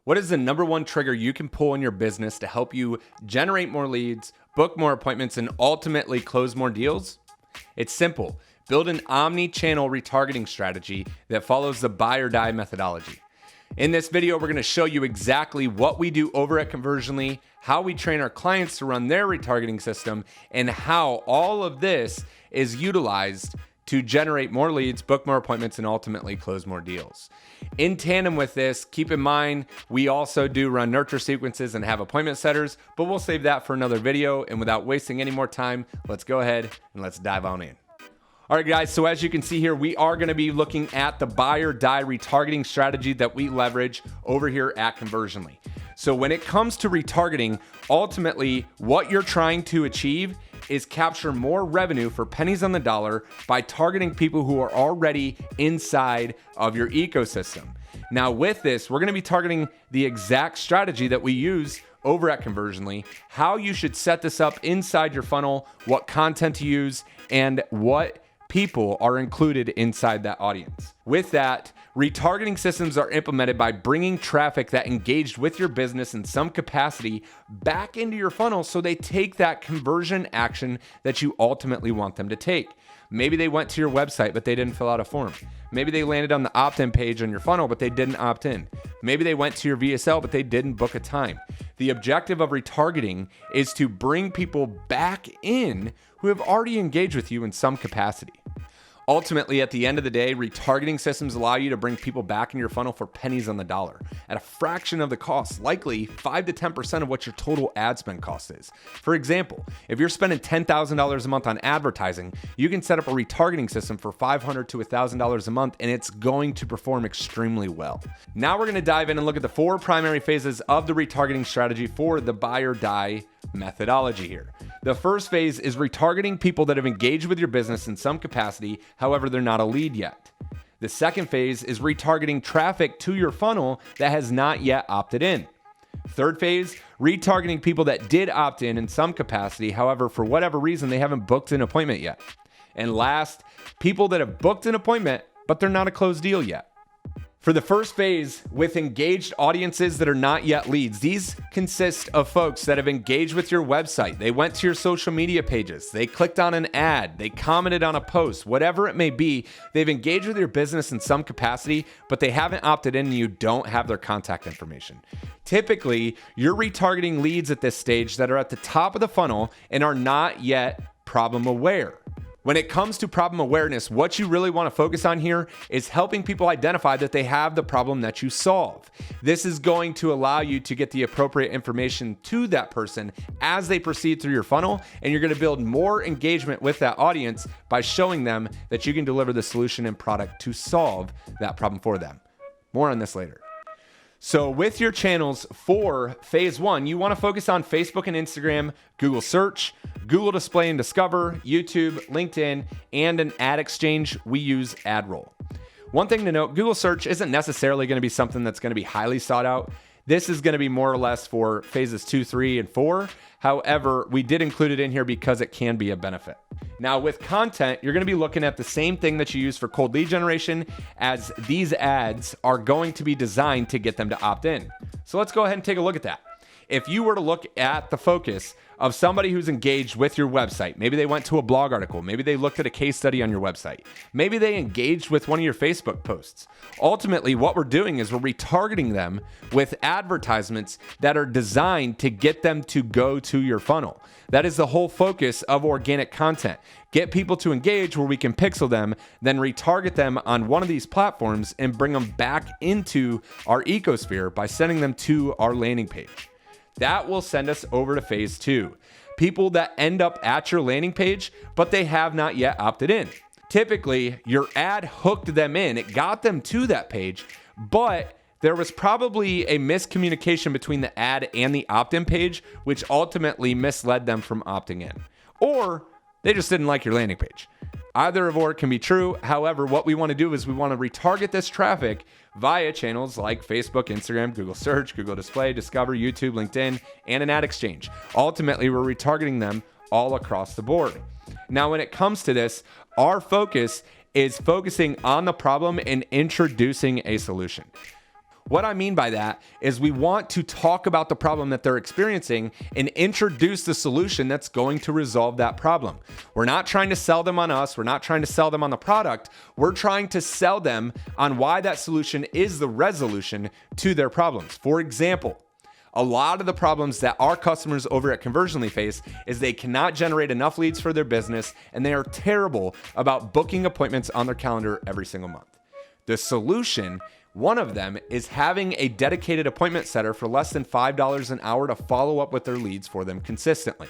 What is the number one trigger you can pull in your business to help you generate more leads, book more appointments, and ultimately close more deals? It's simple. Build an omni-channel retargeting strategy that follows the buy or die methodology. In this video, we're going to show you exactly what we do over at Conversionly, how we train our clients to run their retargeting system, and how all of this is utilized to generate more leads, book more appointments, and ultimately close more deals. In tandem with this, keep in mind, we also do run nurture sequences and have appointment setters, but we'll save that for another video. And without wasting any more time, let's go ahead and let's dive on in. All right, guys, so as you can see here, we are going to be looking at the buy or die retargeting strategy that we leverage over here at Conversionly. So when it comes to retargeting, ultimately what you're trying to achieve is capture more revenue for pennies on the dollar by targeting people who are already inside of your ecosystem. Now with this, we're going to be targeting the exact strategy that we use over at Conversionly, how you should set this up inside your funnel, what content to use, and what people are included inside that audience. With that, retargeting systems are implemented by bringing traffic that engaged with your business in some capacity back into your funnel so they take that conversion action that you ultimately want them to take. Maybe they went to your website, but they didn't fill out a form. Maybe they landed on the opt-in page on your funnel, but they didn't opt in. Maybe they went to your VSL, but they didn't book a time. The objective of retargeting is to bring people back in who have already engaged with you in some capacity. Ultimately, at the end of the day, retargeting systems allow you to bring people back in your funnel for pennies on the dollar at a fraction of the cost, likely 5 to 10% of what your total ad spend cost is. For example, if you're spending $10,000 a month on advertising, you can set up a retargeting system for $500 to $1,000 a month, and it's going to perform extremely well. Now we're going to dive in and look at the 4 primary phases of the retargeting strategy for the buy or die methodology here. The first phase is retargeting people that have engaged with your business in some capacity, however, they're not a lead yet. The second phase is retargeting traffic to your funnel that has not yet opted in. Third phase, retargeting people that did opt in some capacity, however, for whatever reason, they haven't booked an appointment yet. And last, people that have booked an appointment, but they're not a closed deal yet. For the first phase, with engaged audiences that are not yet leads, these consist of folks that have engaged with your website. They went to your social media pages, they clicked on an ad, they commented on a post, whatever it may be, they've engaged with your business in some capacity, but they haven't opted in and you don't have their contact information. Typically, you're retargeting leads at this stage that are at the top of the funnel and are not yet problem aware. When it comes to problem awareness, what you really want to focus on here is helping people identify that they have the problem that you solve. This is going to allow you to get the appropriate information to that person as they proceed through your funnel, and you're going to build more engagement with that audience by showing them that you can deliver the solution and product to solve that problem for them. More on this later. So with your channels for phase 1, you want to focus on Facebook and Instagram, Google Search, Google Display and Discover, YouTube, LinkedIn, and an ad exchange. We use AdRoll. One thing to note, Google Search isn't necessarily going to be something that's going to be highly sought out. This is going to be more or less for phases 2, 3, and 4. However, we did include it in here because it can be a benefit. Now with content, you're going to be looking at the same thing that you use for cold lead generation, as these ads are going to be designed to get them to opt in. So let's go ahead and take a look at that. If you were to look at the focus of somebody who's engaged with your website, maybe they went to a blog article, maybe they looked at a case study on your website, maybe they engaged with one of your Facebook posts. Ultimately, what we're doing is we're retargeting them with advertisements that are designed to get them to go to your funnel. That is the whole focus of organic content. Get people to engage where we can pixel them, then retarget them on one of these platforms and bring them back into our ecosphere by sending them to our landing page. That will send us over to phase 2. People that end up at your landing page, but they have not yet opted in. Typically, your ad hooked them in. It got them to that page, but there was probably a miscommunication between the ad and the opt-in page, which ultimately misled them from opting in. Or they just didn't like your landing page. Either of or can be true. However, what we want to do is we want to retarget this traffic via channels like Facebook, Instagram, Google Search, Google Display, Discover, YouTube, LinkedIn, and an ad exchange. Ultimately, we're retargeting them all across the board. Now, when it comes to this, our focus is focusing on the problem and introducing a solution. What I mean by that is we want to talk about the problem that they're experiencing and introduce the solution that's going to resolve that problem. We're not trying to sell them on us. We're not trying to sell them on the product. We're trying to sell them on why that solution is the resolution to their problems. For example, a lot of the problems that our customers over at Conversionly face is they cannot generate enough leads for their business, and they are terrible about booking appointments on their calendar every single month. The solution, one of them, is having a dedicated appointment setter for less than $5 an hour to follow up with their leads for them consistently.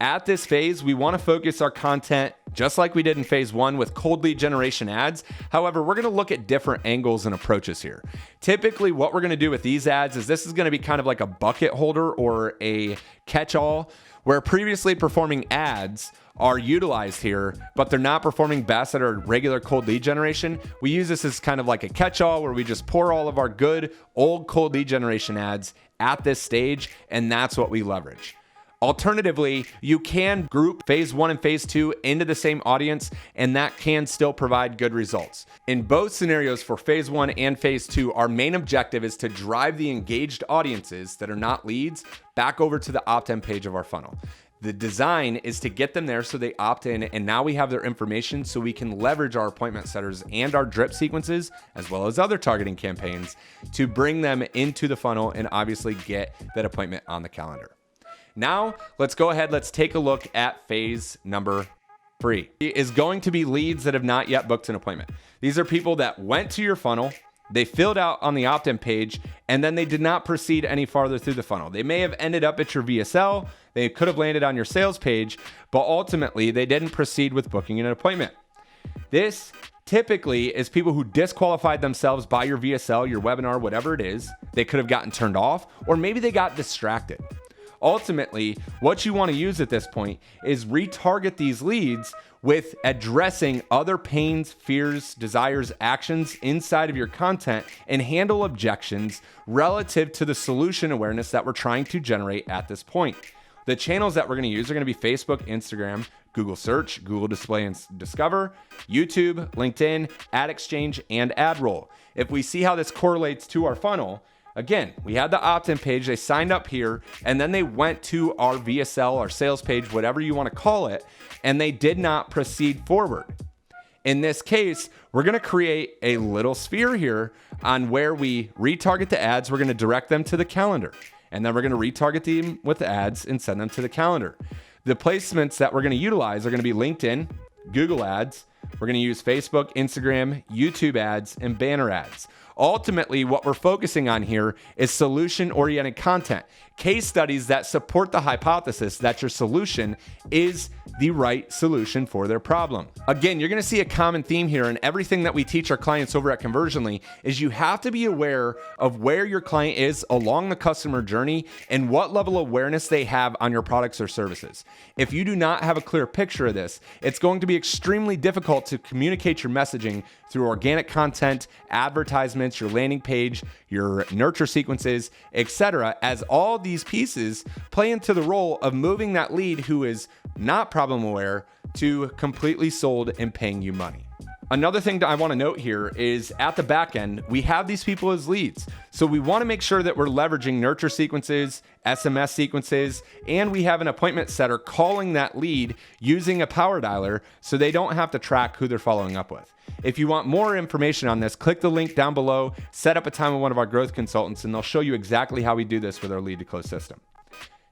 At this phase, we want to focus our content just like we did in phase one with cold lead generation ads. However, we're going to look at different angles and approaches here. Typically, what we're going to do with these ads is this is going to be kind of like a bucket holder or a catch-all, where previously performing ads are utilized here, but they're not performing best at our regular cold lead generation. We use this as kind of like a catch-all where we just pour all of our good old cold lead generation ads at this stage, and that's what we leverage. Alternatively, you can group phase one and phase two into the same audience, and that can still provide good results. In both scenarios for phase one and phase two, our main objective is to drive the engaged audiences that are not leads back over to the opt-in page of our funnel. The design is to get them there so they opt in, and now we have their information so we can leverage our appointment setters and our drip sequences, as well as other targeting campaigns, to bring them into the funnel and obviously get that appointment on the calendar. Now, let's go ahead. Let's take a look at phase number 3. It is going to be leads that have not yet booked an appointment. These are people that went to your funnel, they filled out on the opt-in page, and then they did not proceed any farther through the funnel. They may have ended up at your VSL, they could have landed on your sales page, but ultimately they didn't proceed with booking an appointment. This typically is people who disqualified themselves by your VSL, your webinar, whatever it is. They could have gotten turned off, or maybe they got distracted. Ultimately, what you want to use at this point is retarget these leads with addressing other pains, fears, desires, actions inside of your content and handle objections relative to the solution awareness that we're trying to generate at this point. The channels that we're going to use are going to be Facebook, Instagram, Google Search, Google Display and Discover, YouTube, LinkedIn, Ad Exchange, and AdRoll. If we see how this correlates to our funnel, again, we had the opt-in page, they signed up here, and then they went to our VSL, our sales page, whatever you want to call it, and they did not proceed forward. In this case, we're going to create a little sphere here on where we retarget the ads. We're going to direct them to the calendar, and then we're going to retarget them with the ads and send them to the calendar. The placements that we're going to utilize are going to be LinkedIn, Google ads. We're going to use Facebook, Instagram, YouTube ads, and banner ads. Ultimately, what we're focusing on here is solution-oriented content, case studies that support the hypothesis that your solution is the right solution for their problem. Again, you're going to see a common theme here, and everything that we teach our clients over at Conversionly is you have to be aware of where your client is along the customer journey and what level of awareness they have on your products or services. If you do not have a clear picture of this, it's going to be extremely difficult to communicate your messaging through organic content, advertisements, your landing page, your nurture sequences, etc., as all these pieces play into the role of moving that lead who is not problem aware to completely sold and paying you money. Another thing that I want to note here is at the back end, we have these people as leads. So we want to make sure that we're leveraging nurture sequences, SMS sequences, and we have an appointment setter calling that lead using a power dialer so they don't have to track who they're following up with. If you want more information on this, click the link down below, set up a time with one of our growth consultants, and they'll show you exactly how we do this with our lead to close system.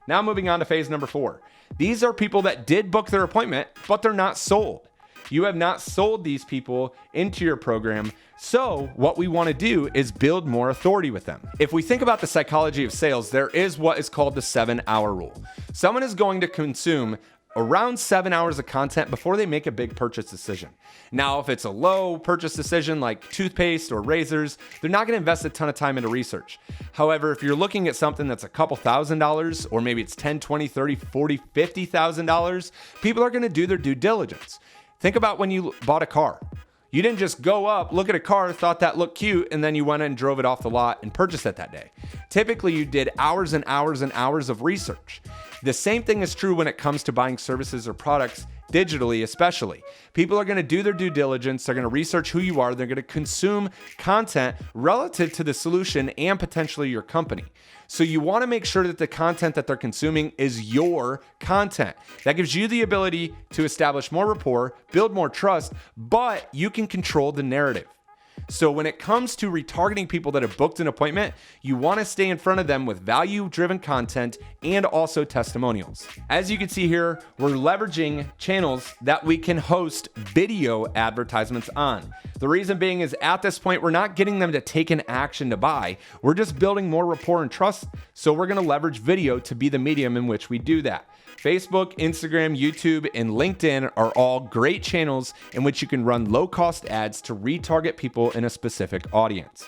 Now moving on to phase number 4. These are people that did book their appointment, but they're not sold. You have not sold these people into your program. So what we want to do is build more authority with them. If we think about the psychology of sales, there is what is called the 7-hour rule. Someone is going to consume around 7 hours of content before they make a big purchase decision. Now, if it's a low purchase decision like toothpaste or razors, they're not going to invest a ton of time into research. However, if you're looking at something that's a couple $1,000s, or maybe it's $10, $20, $30, $40, $50,000, people are going to do their due diligence. Think about when you bought a car. You didn't just go up, look at a car, thought that looked cute, and then you went and drove it off the lot and purchased it that day. Typically, you did hours and hours and hours of research. The same thing is true when it comes to buying services or products digitally, especially. People are going to do their due diligence. They're going to research who you are. They're going to consume content relative to the solution and potentially your company. So you want to make sure that the content that they're consuming is your content. That gives you the ability to establish more rapport, build more trust, but you can control the narrative. So when it comes to retargeting people that have booked an appointment, you want to stay in front of them with value-driven content and also testimonials. As you can see here, we're leveraging channels that we can host video advertisements on. The reason being is at this point, we're not getting them to take an action to buy. We're just building more rapport and trust. So we're going to leverage video to be the medium in which we do that. Facebook, Instagram, YouTube, and LinkedIn are all great channels in which you can run low-cost ads to retarget people in a specific audience.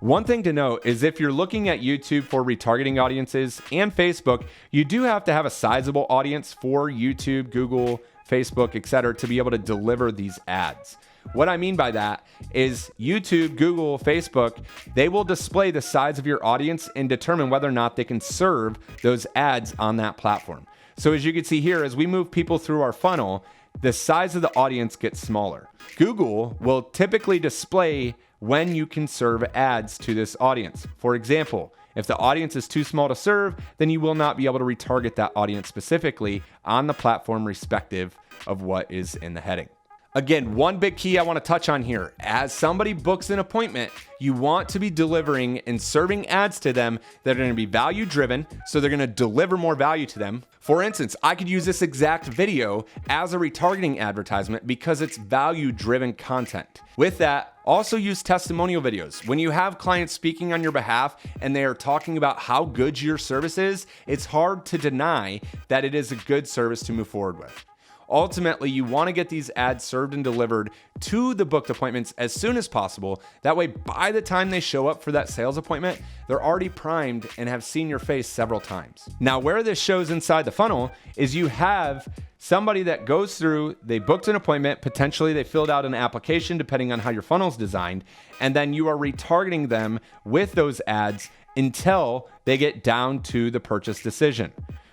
One thing to note is if you're looking at YouTube for retargeting audiences and Facebook, you do have to have a sizable audience for YouTube, Google, Facebook, etc. to be able to deliver these ads. What I mean by that is YouTube, Google, Facebook, they will display the size of your audience and determine whether or not they can serve those ads on that platform. So as you can see here, as we move people through our funnel, the size of the audience gets smaller. Google will typically display when you can serve ads to this audience. For example, if the audience is too small to serve, then you will not be able to retarget that audience specifically on the platform respective of what is in the heading. Again, one big key I want to touch on here. As somebody books an appointment, you want to be delivering and serving ads to them that are going to be value driven, so they're going to deliver more value to them. For instance, I could use this exact video as a retargeting advertisement because it's value driven content. With that, also use testimonial videos. When you have clients speaking on your behalf and they are talking about how good your service is, it's hard to deny that it is a good service to move forward with. Ultimately, you want to get these ads served and delivered to the booked appointments as soon as possible. That way, by the time they show up for that sales appointment, they're already primed and have seen your face several times. Now, where this shows inside the funnel is you have somebody that goes through, they booked an appointment, potentially they filled out an application depending on how your funnel's designed, and then you are retargeting them with those ads until they get down to the purchase decision.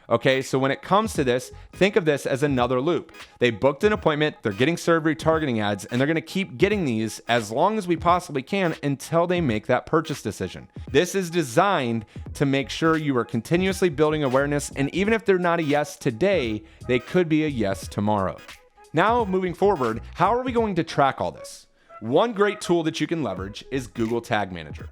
Okay, so when it comes to this, think of this as another loop. They booked an appointment, they're getting served retargeting ads, and they're gonna keep getting these as long as we possibly can until they make that purchase decision. This is designed to make sure you are continuously building awareness, and even if they're not a yes today, they could be a yes tomorrow. Now, moving forward, how are we going to track all this? One great tool that you can leverage is Google Tag Manager.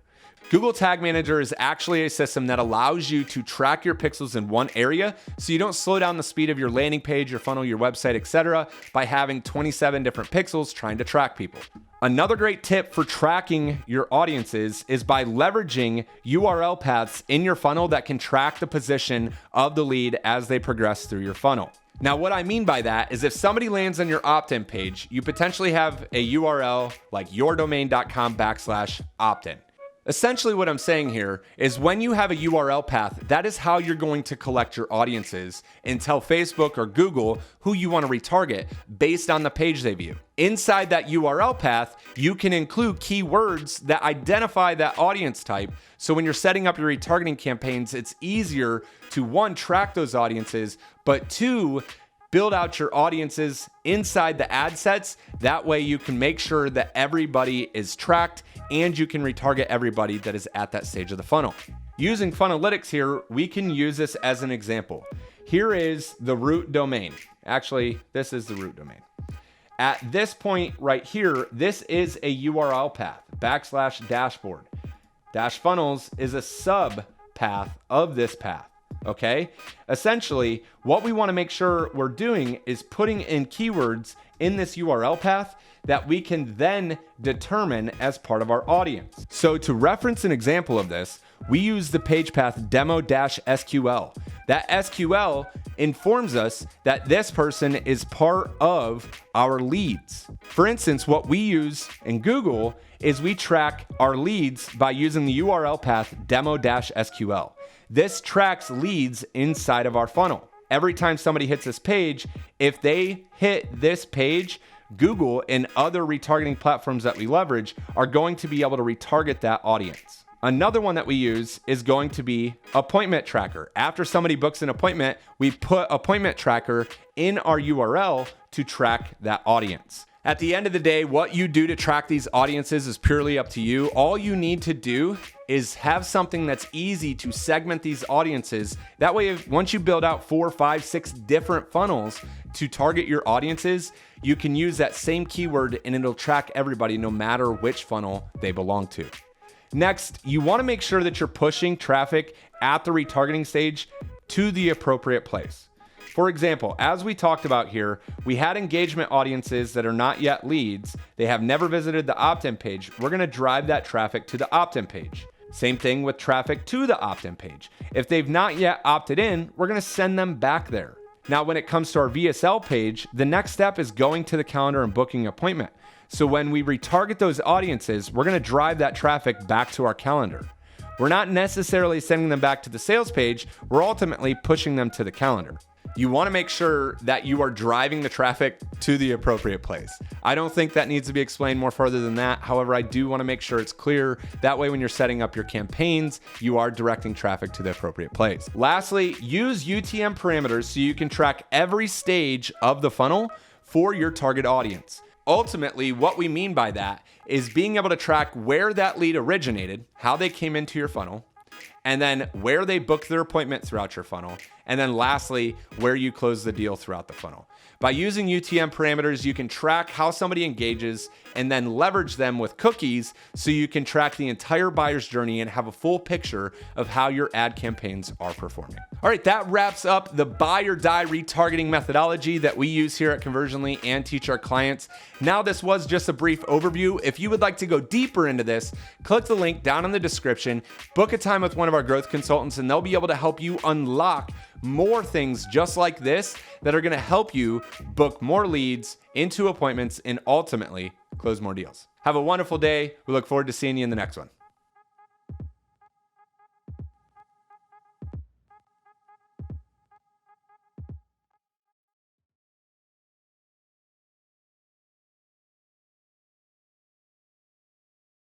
Google Tag Manager is actually a system that allows you to track your pixels in one area so you don't slow down the speed of your landing page, your funnel, your website, etc. by having 27 different pixels trying to track people. Another great tip for tracking your audiences is by leveraging URL paths in your funnel that can track the position of the lead as they progress through your funnel. Now, what I mean by that is if somebody lands on your opt-in page, you potentially have a URL like yourdomain.com/opt-in. Essentially what I'm saying here is when you have a URL path, that is how you're going to collect your audiences and tell Facebook or Google who you want to retarget based on the page they view. Inside that URL path, you can include keywords that identify that audience type. So when you're setting up your retargeting campaigns, it's easier to, one, track those audiences, but two, build out your audiences inside the ad sets. That way you can make sure that everybody is tracked and you can retarget everybody that is at that stage of the funnel. Using Funnelytics here, we can use this as an example. Here is the root domain. Actually, this is the root domain. At this point right here, this is a URL path, /dashboard. Dash funnels is a sub path of this path. Okay, essentially what we want to make sure we're doing is putting in keywords in this URL path that we can then determine as part of our audience. So to reference an example of this, we use the page path demo-SQL. That SQL informs us that this person is part of our leads. For instance, what we use in Google is we track our leads by using the URL path demo-SQL. This tracks leads inside of our funnel. Every time somebody hits this page, if they hit this page, Google and other retargeting platforms that we leverage are going to be able to retarget that audience. Another one that we use is going to be appointment tracker. After somebody books an appointment, we put appointment tracker in our URL to track that audience. At the end of the day, what you do to track these audiences is purely up to you. All you need to do is have something that's easy to segment these audiences. That way, once you build out 4, 5, 6 different funnels to target your audiences, you can use that same keyword and it'll track everybody no matter which funnel they belong to. Next, you want to make sure that you're pushing traffic at the retargeting stage to the appropriate place. For example, as we talked about here, we had engagement audiences that are not yet leads. They have never visited the opt-in page. We're going to drive that traffic to the opt-in page. Same thing with traffic to the opt-in page. If they've not yet opted in, we're going to send them back there. Now, when it comes to our VSL page, the next step is going to the calendar and booking an appointment. So when we retarget those audiences, we're going to drive that traffic back to our calendar. We're not necessarily sending them back to the sales page. We're ultimately pushing them to the calendar. You want to make sure that you are driving the traffic to the appropriate place. I don't think that needs to be explained more further than that. However, I do want to make sure it's clear. That way, when you're setting up your campaigns, you are directing traffic to the appropriate place. Lastly, use UTM parameters so you can track every stage of the funnel for your target audience. Ultimately, what we mean by that is being able to track where that lead originated, how they came into your funnel, and then where they booked their appointment throughout your funnel, and then lastly, where you close the deal throughout the funnel. By using UTM parameters, you can track how somebody engages and then leverage them with cookies so you can track the entire buyer's journey and have a full picture of how your ad campaigns are performing. All right, that wraps up the buy or die retargeting methodology that we use here at Conversionly and teach our clients. Now, this was just a brief overview. If you would like to go deeper into this, click the link down in the description, book a time with one of our growth consultants, and they'll be able to help you unlock more things just like this that are going to help you book more leads into appointments and ultimately close more deals. Have a wonderful day. We look forward to seeing you in the next one.